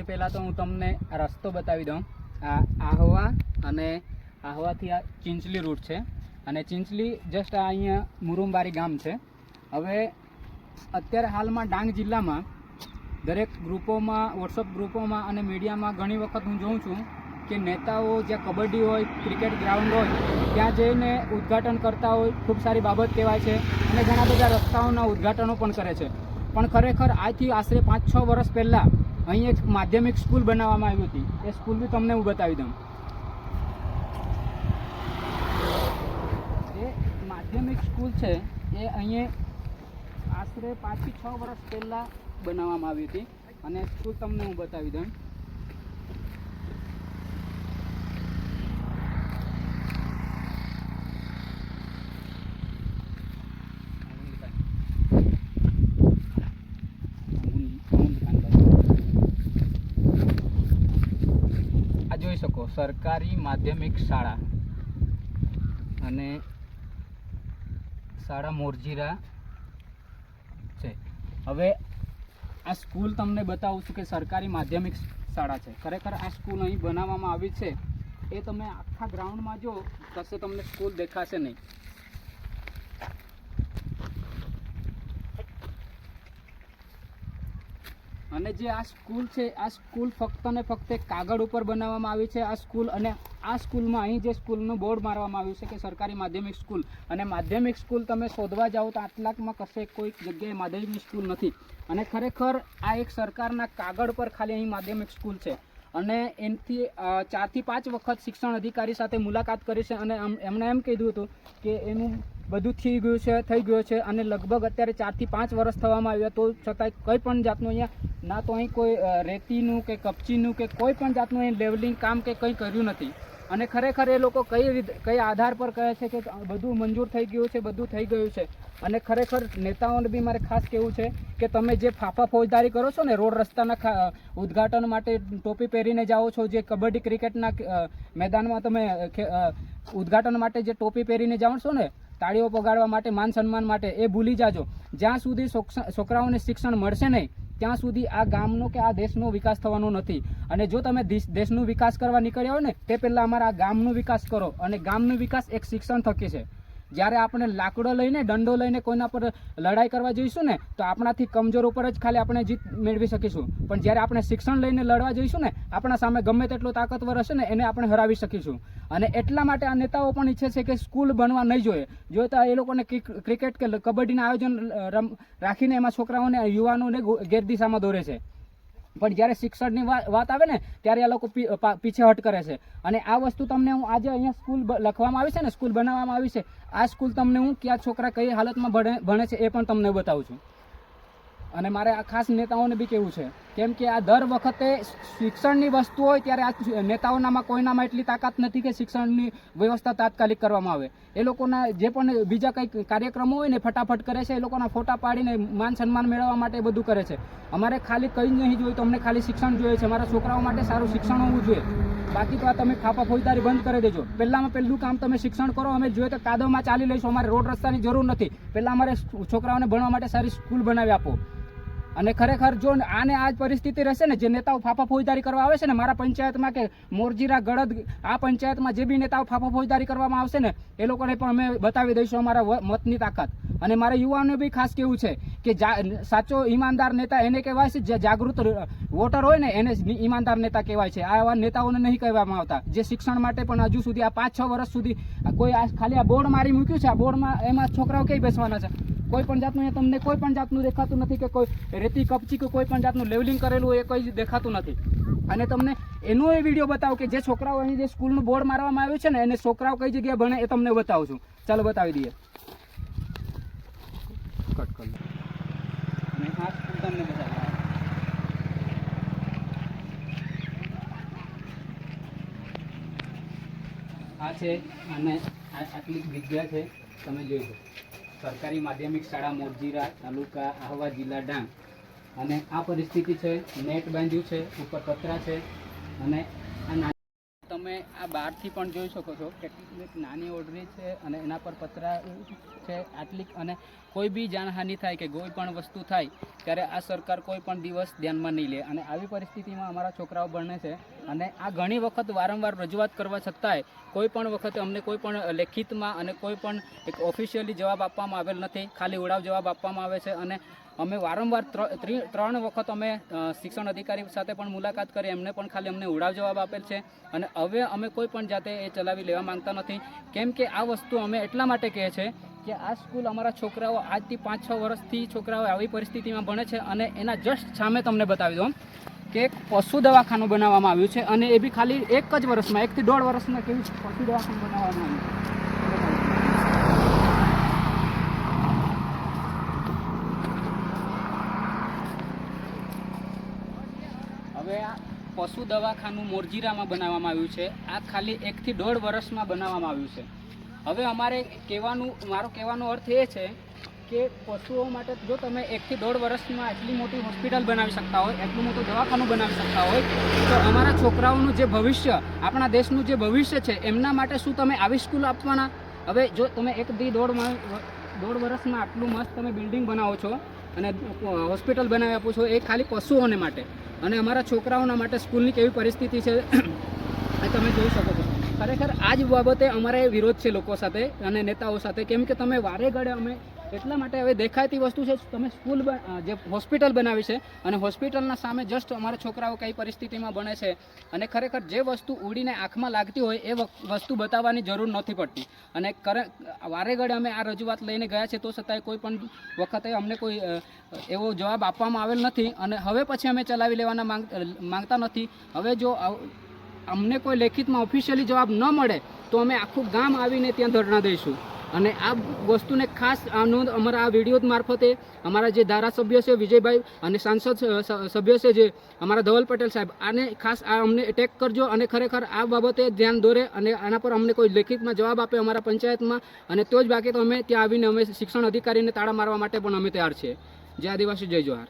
સૌથી પહેલાં તો હું તમને આ રસ્તો બતાવી દઉં। આ આહવા અને આહવાથી આ ચિંચલી રૂટ છે અને ચિંચલી જસ્ટ આ અહીંયા મુરુંબારી ગામ છે। હવે અત્યારે હાલમાં ડાંગ જિલ્લામાં દરેક ગ્રુપોમાં, વોટ્સઅપ ગ્રુપોમાં અને મીડિયામાં ઘણી વખત હું જોઉં છું કે નેતાઓ જ્યાં કબડ્ડી હોય, ક્રિકેટ ગ્રાઉન્ડ હોય ત્યાં જઈને ઉદ્ઘાટન કરતા હોય, ખૂબ સારી બાબત કહેવાય છે અને ઘણા બધા રસ્તાઓના ઉદ્ઘાટનો પણ કરે છે। પણ ખરેખર આજથી આશરે 5-6 વર્ષ પહેલાં અહીં એક માધ્યમિક સ્કૂલ બનાવવામાં આવી હતી। એ સ્કૂલ બી તમને હું બતાવી દઉં। એ માધ્યમિક સ્કૂલ છે એ અહીંયા આશરે 5 થી 6 વર્ષ પહેલાં બનાવવામાં આવી હતી અને સ્કૂલ તમને હું બતાવી દઉં। આ જોઈ શકો સરકારી માધ્યમિક શાળા અને શાળા મોરજીરા છે। હવે આ સ્કૂલ તમને બતાવું છું કે સરકારી માધ્યમિક શાળા છે। ખરેખર આ સ્કૂલ અહીં બનાવવામાં આવી છે એ તમે આખા ગ્રાઉન્ડમાં જો કશે તમને સ્કૂલ દેખાશે નહીં। અને જે આ સ્કૂલ છે, આ સ્કૂલ ફક્ત ને ફક્ત કાગળ ઉપર બનાવવામાં આવી છે। આ સ્કૂલ અને આ સ્કૂલમાં અહીં જે સ્કૂલનું બોર્ડ મારવામાં આવ્યું છે કે સરકારી માધ્યમિક સ્કૂલ, અને માધ્યમિક સ્કૂલ તમે શોધવા જાઓ તો આટલાકમાં કશે કોઈ જગ્યાએ માધ્યમિક સ્કૂલ નથી। અને ખરેખર આ એક સરકારના કાગળ પર ખાલી અહીં માધ્યમિક સ્કૂલ છે અને એનાથી 4 થી 5 વખત શિક્ષણ અધિકારી સાથે મુલાકાત કરી છે અને એમણે એમ કીધું હતું કે એનું બધું થઈ ગયું છે અને લગભગ અત્યારે 4 થી 5 વર્ષ થવામાં આવ્યા તો છતાંય કંઈ પણ જાતનું અહીંયા ના તો અહીં કોઈ રેતીનું કે કપચીનું કે કોઈ પણ જાતનું અહીં લેવલિંગ કામ કે કંઈ કર્યું નથી। અને ખરેખર એ લોકો કઈ આધાર પર કહે છે કે બધું મંજૂર થઈ ગયું છે, બધું થઈ ગયું છે। અને ખરેખર નેતાઓને બી મારે ખાસ કહેવું છે કે તમે જે ફાફા ફોજદારી કરો છો ને, રોડ રસ્તાના ઉદ્ઘાટન માટે ટોપી પહેરીને જાઓ છો, જે કબડ્ડી ક્રિકેટના મેદાનમાં તમે ઉદ્ઘાટન માટે જે ટોપી પહેરીને જાઓ છો ને, તાળીઓ પગાડવા માટે, માન સન્માન માટે, એ ભૂલી જાજો। જ્યાં સુધી છોકરાઓને શિક્ષણ મળશે નહીં ત્યાં સુધી આ ગામનો કે આ દેશનો વિકાસ થવાનો નથી। અને જો તમે દેશનો વિકાસ કરવા નીકળ્યા હોય ને તે પહેલાં અમારા આ ગામનો વિકાસ કરો, અને ગામનો વિકાસ એક શિક્ષણ થકી છે। જ્યારે આપણે લાકડો લઈને, દંડો લઈને કોઈના પર લડાઈ કરવા જઈશું ને તો આપણાથી કમજોર ઉપર જ ખાલી આપણે જીત મેળવી શકીશું, પણ જ્યારે આપણે શિક્ષણ લઈને લડવા જઈશું ને આપણા સામે ગમે તેટલો તાકાતવર હશે ને એને આપણે હરાવી શકીશું। અને એટલા માટે આ નેતાઓ પણ ઈચ્છે છે કે સ્કૂલ બનવા નહીં જોઈએ। જો તો એ લોકોને ક્રિકેટ કે કબડ્ડીના આયોજન રાખીને એમાં છોકરાઓને, યુવાનોને ગેરદિશામાં દોરે છે, પણ જ્યારે શિક્ષણની વાત આવે ને ત્યારે આ લોકો પીછેહટ કરે છે। અને આ વસ્તુ તમને હું આજે અહીંયા સ્કૂલ લખવામાં આવી છે ને, સ્કૂલ બનાવવામાં આવી છે, આ સ્કૂલ તમને હું ક્યાં છોકરા કઈ હાલતમાં ભણે છે એ પણ તમને બતાવું છું। અને મારે આ ખાસ નેતાઓને બી કહેવું છે, કેમ કે આ દર વખતે શિક્ષણની વસ્તુ હોય ત્યારે આ નેતાઓનામાં કોઈનામાં એટલી તાકાત નથી કે શિક્ષણની વ્યવસ્થા તાત્કાલિક કરવામાં આવે। એ લોકોના જે પણ બીજા કંઈક કાર્યક્રમો હોય ને ફટાફટ કરે છે, એ લોકોના ફોટા પાડીને માન સન્માન મેળવવા માટે એ બધું કરે છે। અમારે ખાલી કંઈ નહીં જોઈએ, તો અમને ખાલી શિક્ષણ જોઈએ છે, અમારા છોકરાઓ માટે સારું શિક્ષણ હોવું જોઈએ। બાકી તો આ તમે ફાફા ફોજદારી બંધ કરી દેજો। પહેલું કામ તમે શિક્ષણ કરો। અમે જોઈએ તો કાદવમાં ચાલી લઈશું, અમારે રોડ રસ્તાની જરૂર નથી। પહેલાં અમારે છોકરાઓને ભણવા માટે સારી સ્કૂલ બનાવી આપો। અને ખરેખર જો આને આ જ પરિસ્થિતિ રહેશે ને, જે નેતાઓ ફાફા ફોજદારી કરવા આવે છે ને મારા પંચાયતમાં કે મોરજીરા, ગળદ, આ પંચાયતમાં જે બી નેતાઓ ફાફા ફોજદારી કરવામાં આવશે ને એ લોકોને પણ અમે બતાવી દઈશું અમારા મતની તાકાત। અને મારા યુવાનોને બી ખાસ કહેવું છે કે સાચો ઈમાનદાર નેતા એને કહેવાય છે, જે જાગૃત વોટર હોય ને એને ઈમાનદાર નેતા કહેવાય છે। આવા નેતાઓને નહીં કહેવામાં આવતા, જે શિક્ષણ માટે પણ હજુ સુધી આ 5-6 વર્ષ સુધી કોઈ ખાલી આ બોર્ડ મારી મૂક્યું છે। આ બોર્ડમાં એમાં છોકરાઓ કઈ બેસવાના છે? કોઈ પણ જાતનું તમને કોઈ પણ જાતનું દેખાતું નથી કે કોઈ રેતી કપચી કે કોઈ પણ જાતનું લેવલિંગ કરેલું એ કોઈ દેખાતું નથી। અને તમને એનો એ વિડીયો બતાવો કે જે છોકરાઓ અહીં જે સ્કૂલનું બોર્ડ મારવામાં આવ્યું છે ને એને છોકરાઓ કઈ જગ્યાએ ભણે એ તમને બતાવું છું। ચાલો બતાવી દઈએ। કટ કરી અને આ સ્કૂલ તમને બતાવી આ છે અને આટલી જગ્યા છે તમે જોઈ શકો। સરકારી માધ્યમિક શાળા મોરજીરા, તાલુકા આહવા, જિલ્લા ડાંગ। અને આ પરિસ્થિતિ છે, નેટ બાંધ્યું છે, ઉપર પતરા છે અને આ તમે આ બહારથી પણ જોઈ શકો છો કેટલીક નાની ઓરડી છે અને એના પર પતરા છે આટલી, અને કોઈ બી જાનહાનિ થાય કે કોઈ પણ વસ્તુ થાય ત્યારે આ સરકાર કોઈ પણ દિવસ ધ્યાનમાં નહીં લે. અને આવી પરિસ્થિતિમાં અમારા છોકરાઓ ભણે છે અને આ ઘણી વખત વારંવાર રજૂઆત કરવા છતાંય કોઈ પણ વખતે અમને કોઈ પણ લેખિતમાં અને કોઈ પણ એક ઓફિશિયલી જવાબ આપવામાં આવેલ નથી. ખાલી ઉડાવ જવાબ આપવામાં આવે છે. અને અમે વારંવાર 3 વખત અમે શિક્ષણ અધિકારી સાથે પણ મુલાકાત કરી, એમને પણ ખાલી અમને ઉડાવ જવાબ આપેલ છે. અને હવે અમે કોઈ પણ જાતે એ ચલાવી લેવા માંગતા નથી, કેમ કે આ વસ્તુ અમે એટલા માટે કહે છે કે આ સ્કૂલ અમારા છોકરાઓ આજથી 5-6 વર્ષથી છોકરાઓ આવી પરિસ્થિતિમાં ભણે છે. અને એના જસ્ટ સામે તમને બતાવી દઉં કે એક પશુ દવાખાનું બનાવવામાં આવ્યું છે, અને એ બી ખાલી 1 જ વર્ષમાં, 1 થી 1.5 વર્ષમાં કેવી પશુ દવાખાનું બનાવવામાં આવ્યું છે. હવે આ પશુ દવાખાનું મોરજીરામાં બનાવવામાં આવ્યું છે. આ ખાલી 1 થી 1.5 વર્ષમાં બનાવવામાં આવ્યું છે. હવે મારો કહેવાનો અર્થ એ છે કે પશુઓ માટે જો તમે 1 થી 1.5 વર્ષમાં એટલી મોટી હોસ્પિટલ બનાવી શકતા હોય, એટલું મોટું દવાખાનું બનાવી શકતા હોય, તો અમારા છોકરાઓનું જે ભવિષ્ય, આપણા દેશનું જે ભવિષ્ય છે, એમના માટે શું તમે આવી સ્કૂલ આપવાના? હવે જો તમે 1 થી 1.5 વર્ષમાં આટલું મસ્ત તમે બિલ્ડિંગ બનાવો છો અને હોસ્પિટલ બનાવી આપો છો, એ ખાલી પશુઓને માટે, અને અમારા છોકરાઓના માટે સ્કૂલની કેવી પરિસ્થિતિ છે એ તમે જોઈ શકો છો. ખરેખર આ જ બાબતે અમારે વિરોધ છે લોકો સાથે અને નેતાઓ સાથે, કેમ કે તમે વારે ઘડે અમે એટલા માટે હવે દેખાતી વસ્તુ છે, તમે સ્કૂલ જે હોસ્પિટલ બનાવી છે અને હોસ્પિટલના સામે જસ્ટ અમારા છોકરાઓ કઈ પરિસ્થિતિમાં ભણે છે, અને ખરેખર જે વસ્તુ ઉડીને આંખમાં લાગતી હોય એ વસ્તુ બતાવવાની જરૂર નથી પડતી. અને વારે ઘડે અમે આ રજૂઆત લઈને ગયા છે, તો છતાંય કોઈ પણ વખતે અમને કોઈ એવો જવાબ આપવામાં આવેલ નથી. અને હવે પછી અમે ચલાવી લેવાના માંગતા નથી. હવે જો અમને કોઈ લેખિતમાં ઓફિશિયલી જવાબ ન મળે તો અમે આખું ગામ આવીને ત્યાં ધરણા દઈશું. અને આ વસ્તુને ખાસ અમારા આ વિડીયો મારફતે અમારા જે ધારાસભ્ય છે વિજયભાઈ અને સાંસદ સભ્ય છે જે અમારા ધવલ પટેલ સાહેબ, આને ખાસ આ અમને એટેક કરજો અને ખરેખર આ બાબતે ધ્યાન દોરે અને આના પર અમને કોઈ લેખિતમાં જવાબ આપે અમારા પંચાયતમાં, અને તો જ બાકી તો અમે ત્યાં આવીને અમે શિક્ષણ અધિકારીને તાળા મારવા માટે પણ અમે તૈયાર છીએ. જય આદિવાસી, જય જોહાર.